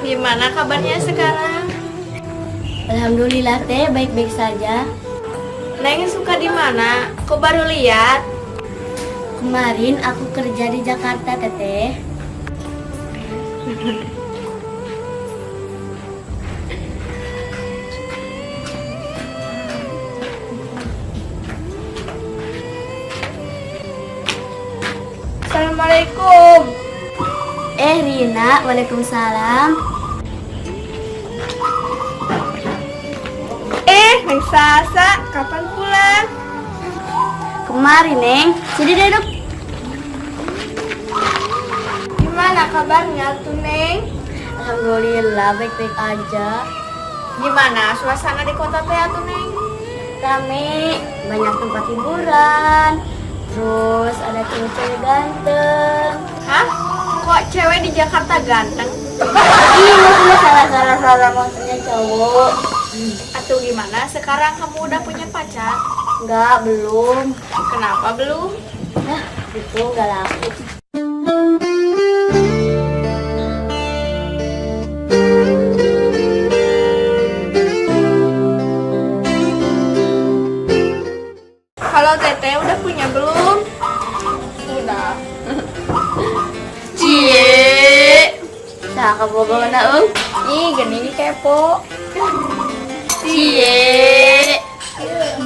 Gimana kabarnya sekarang? Alhamdulillah teh baik-baik saja. Neng suka di mana? Kok baru lihat? Kemarin aku kerja di Jakarta teteh. Assalamualaikum. Rina, waalaikumsalam. Neng Sasa, kapan pulang? Kemarin Neng, sini duduk. Gimana kabarnya tuh Neng? Alhamdulillah baik-baik aja. Gimana suasana di kota teh tuh Neng? Rame, banyak tempat hiburan. Terus ada cewek-cewek ganteng. Hah? Kok cewek di Jakarta ganteng? Ih, maksudnya salah maksudnya cowok. Atau gimana? Sekarang kamu udah punya pacar? Enggak, belum. Kenapa belum? Nah, itu enggak laku. Kalau Teteh udah punya belum? Udah. Cie. Nah, kamu bawa Ih, gini kepo. Cie.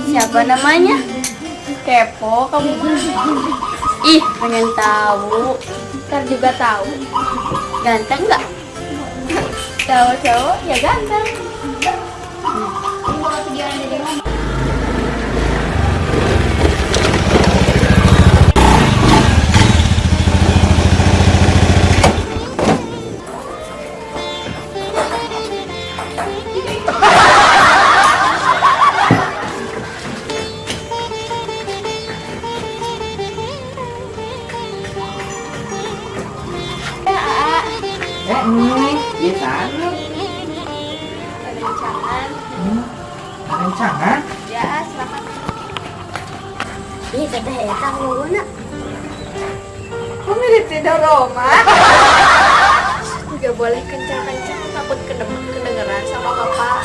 Siapa namanya? Kepo kamu mah. Ih, pengen tahu. Ntar juga tahu. Ganteng nggak? Cowok-cowok ya ganteng. Biasa. Ada rencangan. Rencangan? Ya, selamat. Ih, teteh eta nguluna. Kok mirip tidak Roma? Gak boleh kencang-kencang, takut kedengeran sama bapak.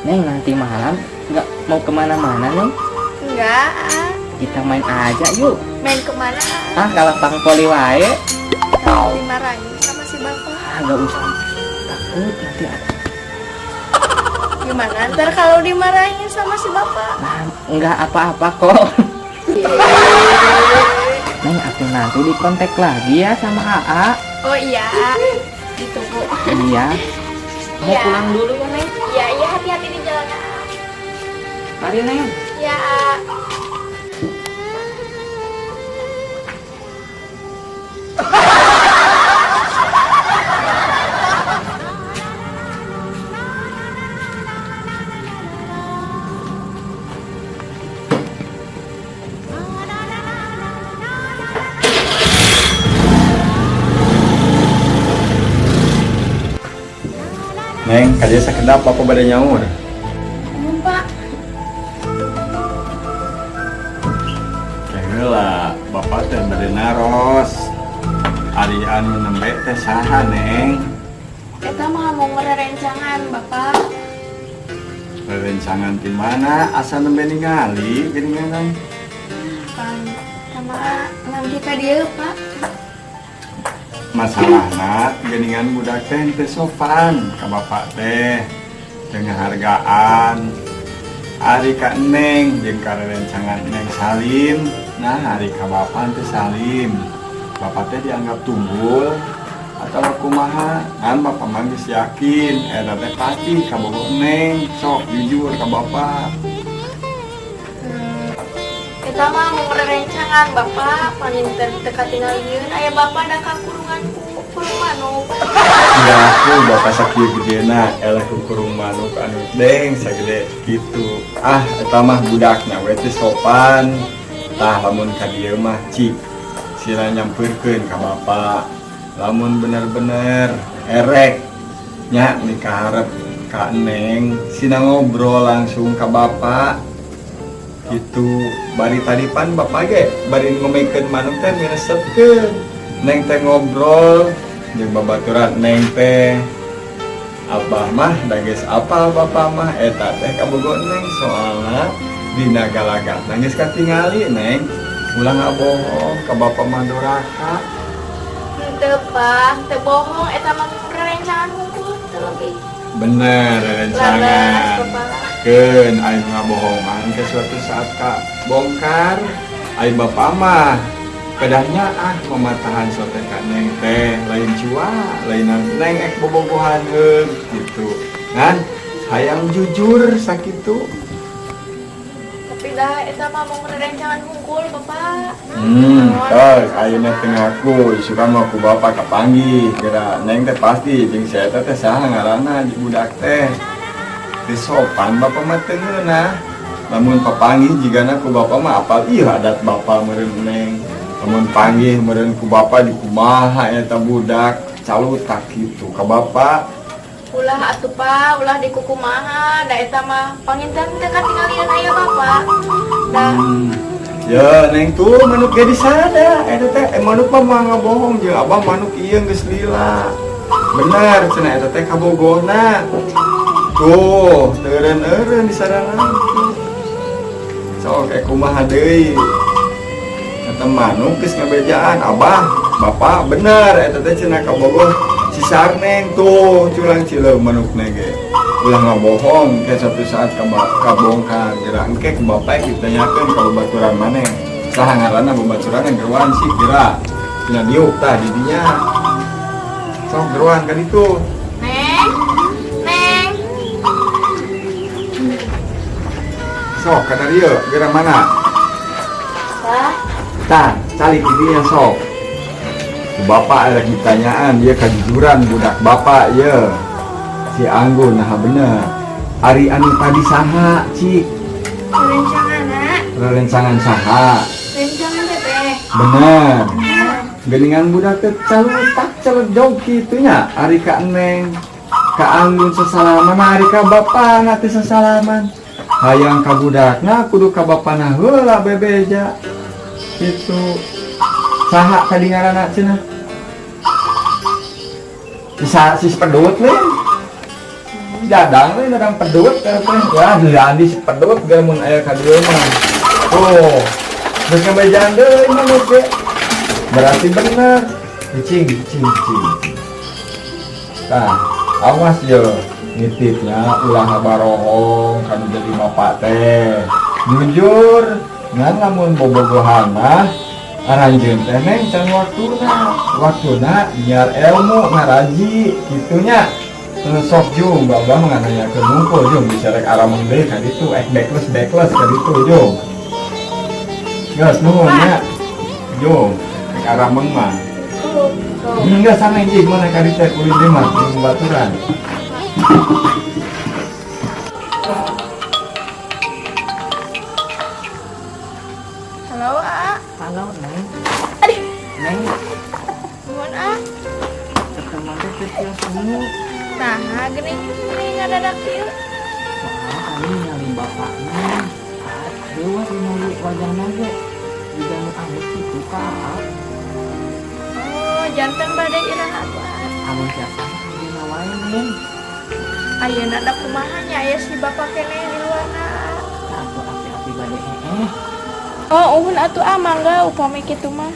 Neng, nanti malam nggak mau kemana-mana Neng? Enggak, Kita main aja yuk. main kemana? Kalau pang poli wae. Kalau dimarahin sama si bapak. Gak usah. Takut nanti ada. Gimana ntar kalau dimarahin sama si bapak? Nah, nggak apa-apa kok. Neng, aku nanti dikontak lagi ya sama AA. Oh iya, ditunggu. Iya. Mau Iya. pulang dulu ya Neng? Iya, iya, hati-hati di jalanan. Mari Neng. Ya. Neng, kaya sekedap apa pada nyaur? Pak. Kayaklah, bapak teh bade naros. Ari anu nembe teh saha, Neng? Kita mah mau merencangan, Bapak. Rerencangan di mana? Asa nembe ningali geuningan, Neng? Kan sama nanti ka dieu, Pak. Masalahna geuningan budak teh teu sopan ka bapak teh. Dengan hargaan. Ari ka Neng jeung ka rerencangan Neng salim. Nah, hari ka bapak teh salim. Bapak teh dianggap tunggul atau kumaha? Kan bapak mah geus yakin eta teh pasti kabogoh Neng. Sok jujur ka bapak. Kita mah mau merencangan, Bapak. Paling dekat tinggal ieu aya Bapak da ka kurung manuk. Ya aku bapak sakieu gedena eleh ku kurung manuk anu deng sagede kitu. Ah, eta mah budakna we teh sopan. Tah lamun ka dieu mah cik sila nyampeurkeun ka bapak. Lamun bener-bener erek nya nikah harap ka Neng sina ngobrol langsung ka bapak. Gitu bari tadipan bapak ge bari ngomekeun manuk teh miresepkeun. Neng teh ngobrol jeung babaturan neng teh abah mah dages apa bapak mah eta teh kabogo neng soalna dina galagantna geus katingali neng ulah ngabohong ka bapak mah doraka. Henteu Pak, teu bohong eta mah rerencangan hungkul teu lebih. Bener Laras rencangan. Bapak. Keun aing ngabohongan ke suatu saat ka bongkar aing bapak mah pedahnya mematahan sote ka neng teh lain cua lain neng ek bobogohaneun gitu kan hayang jujur sakitu. Tapi dah eta mah mau rerencangan hungkul Bapak. Tos ayeuna teu ngaku isukan mah ku bapak kapanggih geura neng teh pasti jeung si eta teh saha ngaranna budak teh teu sopan bapak mah teu ngeunah. Lamun papanggih jigana ku bapak mah apal ieu adat bapak meureun neng. Lamun panggih meureun ku bapak di kumaha eta budak calutak kitu ka bapak. Ulah atuh Pak, ulah di kukumaha, da eta mah panginten teh katinggalian aya Bapak. Da Ya neng tuh manuk ge disada eta teh manuk mah mah ngabohong jeung abah manuk ieu geus lila. Bener cenah eta teh kabogona. Tuh, eureun-eureun disarana. Sok kumaha deui. Eta manuk geus ngabejaan abah, bapak bener eta teh cenah kabogoh si Sarneng tuh culang cileu manuk nege. Ulah ngabohong ke satu saat kabongkar geura engke ke bapak kita tanyakeun ka babaturan maneh. Saha ngaranna babaturan yang geruan sih kira. Tina diuk tah di dinya. Sok geruan ka ditu. Neng. Neng. Sok ka dieu geura mana? Pak, Tah, calik di dinya sok. Ku bapak ada ditanyaan dia kejujuran budak bapak ya. Si Anggun nah bener. Ari anu tadi saha cik rerencangan saha rencangan teh. bener geningan budak teh calutak caledog kitunya ari ka Neng ka Anggun sesalaman ari ka bapana teh sesalaman hayang ka budakna kudu ka bapana heula bebeja kitu saha kadingarana cenah si pedut leh dadang we dadang pedut teh ya diandi si pedut ge mun aya ka dieu mah tuh geus ngabejaan deui manuk ge berarti bener cing tah awas ye nitipnya ulah ngabarohong kanu jadi bapak teh jujur ngan lamun bobogohan mah aranjeun teh neng can waktuna biar ilmu ngaraji kitunya. Sok jung, babah mengananya ke nungkul jung bisa rek arameng deui ka ditu backless ka ditu jung. Geus nuhunnya. Jung, rek arameng mah. Hingga sana injih mana ka ditu kulit deui mah di baturan. Halo, A. Halo neng. Aduh, Neng nuhun A. ketemu teh teh kios semu. Nah, geuning ngadadak ieu. Soalnya kami nyari bapaknya. Dewa nyari wajahna ge. Juga nu anu kitu ka. Oh, janten bade iraha atuh A. Amun siapa dina wae neng. Ayeuna da kumaha nya aya si bapak keneh di luarna. Aku api-api bade Oh, uhun atuh A mangga upami kitu mah.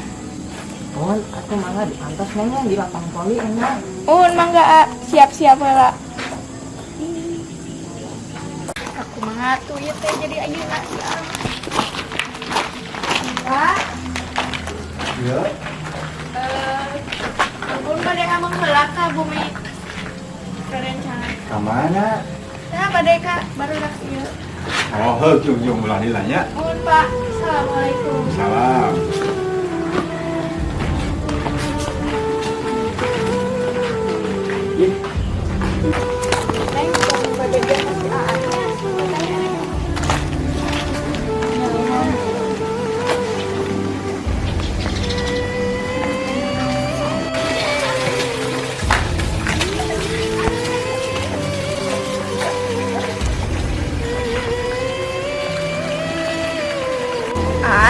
Mohon aku mangga diantos nengnya di lapang poli enak. Uhun mangga A, siap-siap heula. Aku mah atuh ieu teh jadi ayeuna ya. Pak, Ya. ampun bade amang heula ka bumi rerencangan. Ka mana? Nah, bade ka barudak ieu. Oh, heuh jung ulah dilanya. Uhun Pak, assalamualaikum. Salam. Neng, tong bade dia masih A-nya.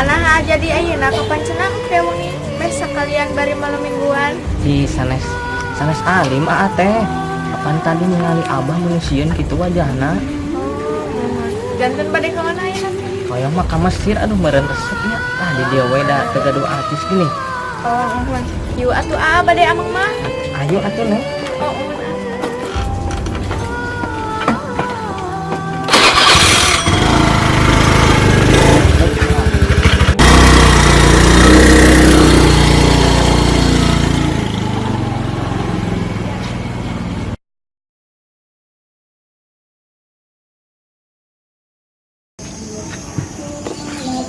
Nah jadi ayeuna kapan cenah teh wengi bes sakalian bari malam mingguan. Di sanes sanes alim teh. Kapan tadi ningali abah menusieun kitu wajahna. Janten bade ka mana ya? Kayak mah ka Mesir aduh meureun resepnya. Ah di dieu we da teu gaduh artis gini. Oh, yuk atuh bade amang mah. Ayo atuh Neng. Oh,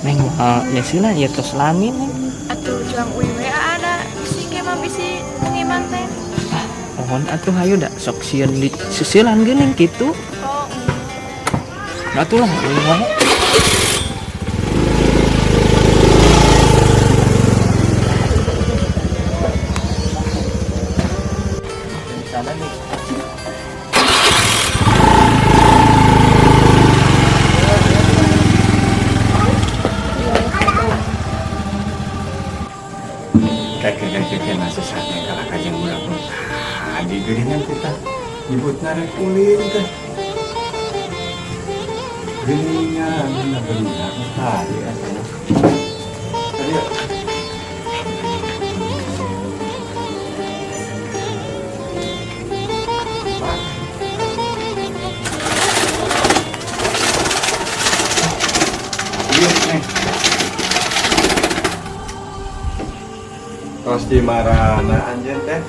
Neng ya sila ya tos lamin Neng. atuh juang uing we ada bisi ke mah bisi mengimang teh. Mohon atuh hayu da sok sieun di sisilan geuning kitu. Oh, Atuh lah uing wae. Sana nih. Kakek nasi sate kalau kajang budak pun di geringan kita nyebut narik ulin kan geringan mana berulang tadi asal tadi ya tos di marana anjen teh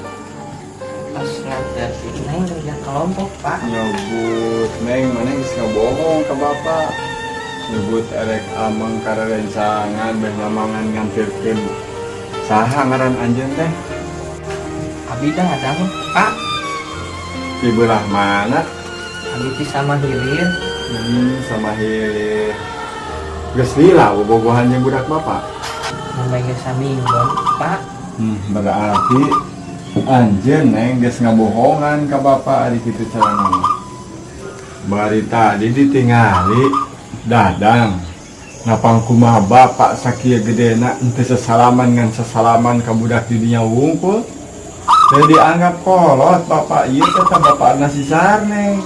Pas ngajarin Neng kerja kelompok Pak. nyebut neng mana geus ngabohong ke bapak nyebut erek ameng karerencangan beh nyamangan ngantirkeun saha ngaran anjeun teh Abi dah ada Pak. di belah mana Abi ti sama Hilir. sama hilir geus lila bobogohan jeung budak bapak Namanya Saminggon Pak. berarti anjeun neng geus ngabohongan ka bapak ari kitu carana bari tadi ditingali dadang napang kumaha bapak sakieu gedena henteu sesalaman ngan sesalaman ka budak di dinya wungkul teu dianggap kolot bapak ieu teh bapak nasi sarneng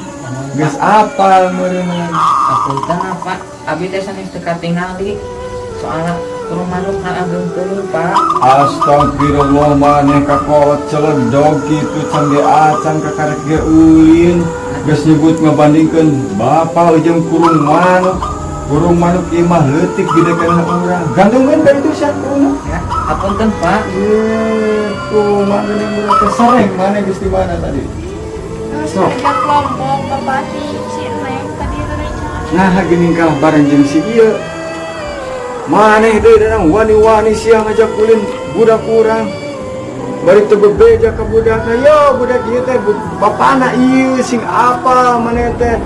geus apal meureun Apunten Pak. Abi teh sanes teu katingali. Soalna kurang manuk ngageungkeun Pak. Astagfirullah maneh kakolot celedog kitu can ge acan kakarek ge ulin geus nyebut ngabandingkeun bapak jeung kurung manuk ieu mah leutik gede kana urang gandengkeun ka itu sia kurung Ya, apunten Pak. kumaha geuning urang teh sareng maneh geus di mana tadi sok kerja kelompok bapak si neng tadi rencana. nah geuning kalah bareng jeung si ieu maneh deui dadang wani-wani sia ngajak ulin budak urang bari teu bebeja ka budakna yo budak ieu teh bapana ieu sing apal maneh teh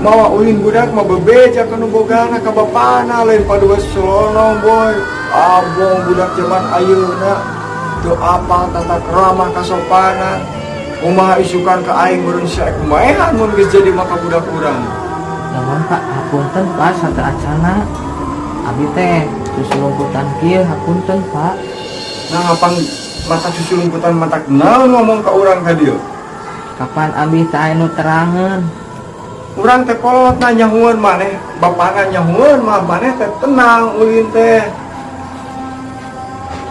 mawa ulin budak mah bebeja ka nu bogana ka bapana lain padua selonong boy abong budak zaman ayeuna teu apal tata krama kasopanan kumaha isukan ka aing meureun sae kumaha mun geus jadi maka budak urang Namun Pak, apunten Pak sate acana. Abi teh susulungkutan kieu hapunten Pak. nah apang mata susu lumputan matak naon ngomong ka urang ka dieu Kapan abi teh aya nu terangeun? urang teh kolot na nyahueun maneh bapana nyahueun mah maneh teh tenang ulin teh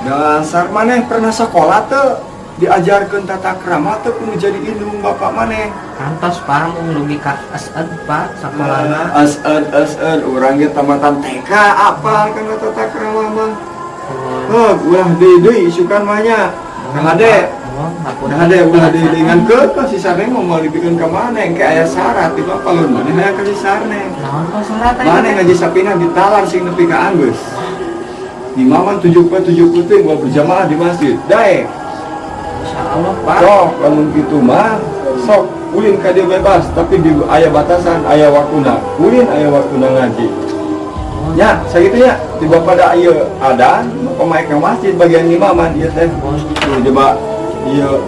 dasar maneh pernah sakola teu diajarkeun tata krama teu kudu jadi indung bapak maneh Kantos Pak mung dugi ka asad Pak sakolana. asad urang ge tamatan TK apal kana tata krama mah ulah deui isukan mah nya Kang Ade Nah, ada ulah dengan ke si sarneng mau dipikeun ka maneh ke aya syarat itu apa lu maneh aya ka si sarneng Naon kok syarat maneh ngaji sapina ditalar sing nepi ka Anggeus imaman 70 teh gua berjamaah di masjid dae insyaallah Pak. sok lamun kitu mah sok ulin ka dieu bebas tapi di aya batasan aya waktuna ulin aya waktuna ngaji nya sagitunya tiba pada ieu adan pemaek ka masjid bagian imaman ieu teh coba ieu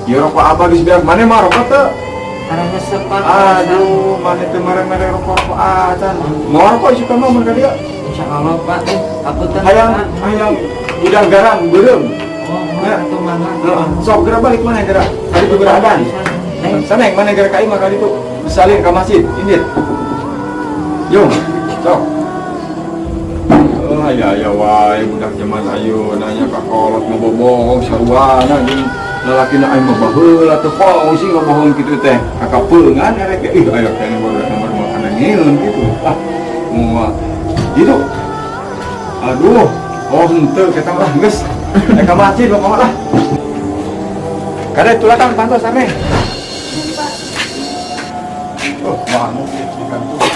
ieu rokok apa geus biar maneh mah rokok teu Karena sepak. aduh maneh teu mareng-mareng rokok acan mau rokok suka mah mun ka dieu Insyaallah Pak. Apunten hayang Pak. udang garam beureum Oh, orang atau mana? Sok gerak balik mana gerak? Tadi itu gerakan. Sana yang mana gerak kain kali itu bersalin ke masjid. Ini. Yung, sok. Oh ya wae budak zaman ayo nanya ka kolot ngobobong sarwana jeung lalaki na ay mabaheula teu poe sih ngobohong kitu teh. Akapeungan erek ih aya kene budak nomor makanan ngeun gitu. Ah, moal. Gitu. Aduh, oh henteu kita mah geus. Ka masjid bapak lah. Kada tulatan pantos ame. Oh, mana sih kan tuh.